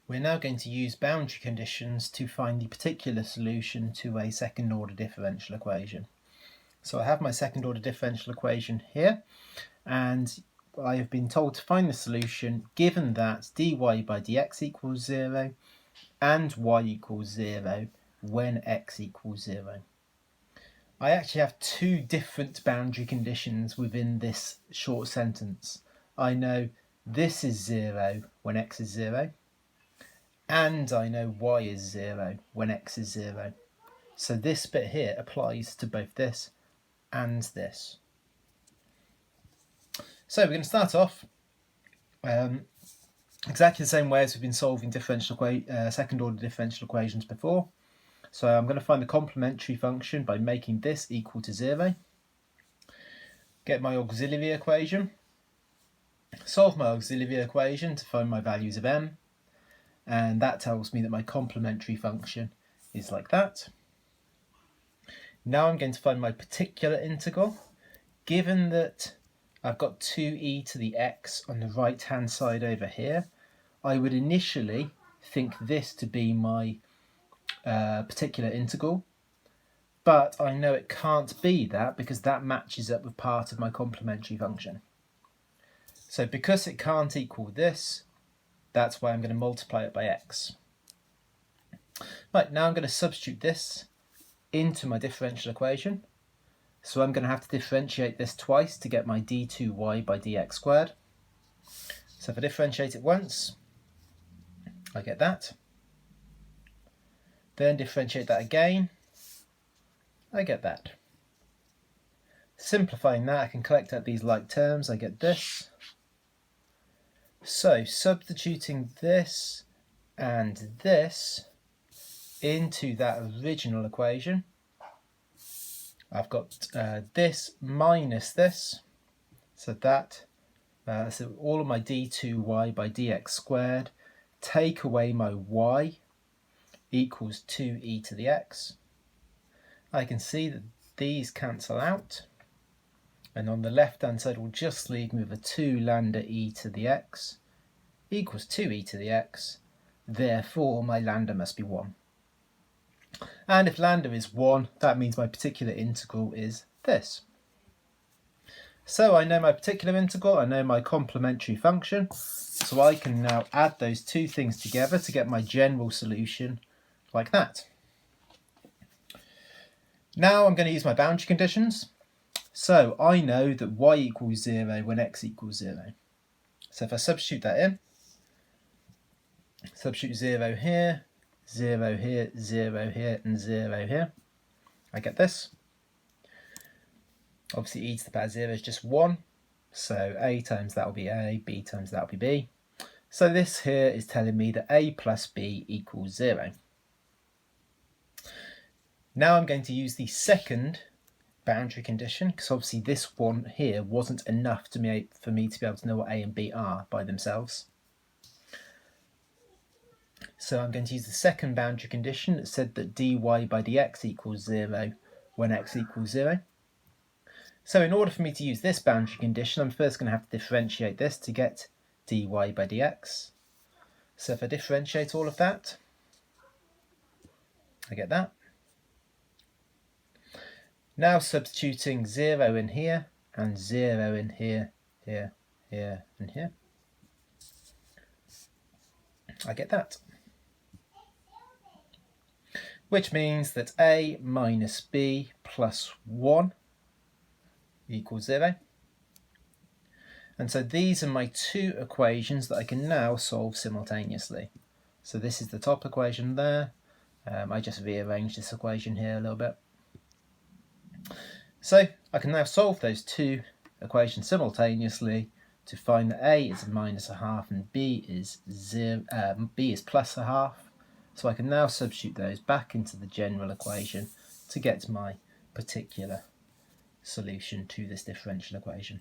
We're now going to use boundary conditions to find the particular solution to a second order differential equation. So I have my second order differential equation here, and I have been told to find the solution given that dy by dx equals 0 and y equals 0 when x equals 0. I actually have two different boundary conditions within this short sentence. I know this is 0 when x is 0, and I know y is 0 when x is 0. So this bit here applies to both this and this. So we're going to start off exactly the same way as we've been solving second order differential equations before. So I'm going to find the complementary function by making this equal to 0. Get my auxiliary equation. Solve my auxiliary equation to find my values of m. And that tells me that my complementary function is like that. Now I'm going to find my particular integral. Given that I've got 2e to the x on the right hand side over here, I would initially think this to be my particular integral, but I know it can't be that because that matches up with part of my complementary function. So because it can't equal this, that's why I'm going to multiply it by x. Right, now I'm going to substitute this into my differential equation. So I'm going to have to differentiate this twice to get my d2y by dx squared. So if I differentiate it once, I get that. Then differentiate that again, I get that. Simplifying that, I can collect out these like terms, I get this. So substituting this and this into that original equation, I've got this minus this, so that so all of my d2y by dx squared, take away my y equals 2e to the x. I can see that these cancel out, and on the left hand side will just leave me with a 2 lambda e to the x equals 2e to the x, therefore my lambda must be 1. And if lambda is 1, that means my particular integral is this. So I know my particular integral, I know my complementary function, so I can now add those two things together to get my general solution like that. Now I'm going to use my boundary conditions. So I know that y equals 0 when x equals 0. So if I substitute that in, substitute 0 here, 0 here, 0 here, and 0 here, I get this. Obviously e to the power 0 is just 1, so a times that will be a, b times that will be b. So this here is telling me that a plus b equals 0. Now I'm going to use the second boundary condition, because obviously this one here wasn't enough for me to be able to know what a and b are by themselves. So I'm going to use the second boundary condition that said that dy by dx equals 0 when x equals 0. So in order for me to use this boundary condition, I'm first going to have to differentiate this to get dy by dx. So if I differentiate all of that, I get that. Now substituting 0 in here and 0 in here, here, here, and here, I get that. Which means that a minus b plus 1 equals 0. And so these are my two equations that I can now solve simultaneously. So this is the top equation there. I just rearranged this equation here a little bit. So I can now solve those two equations simultaneously to find that a is minus a half and b is plus a half. So I can now substitute those back into the general equation to get my particular solution to this differential equation.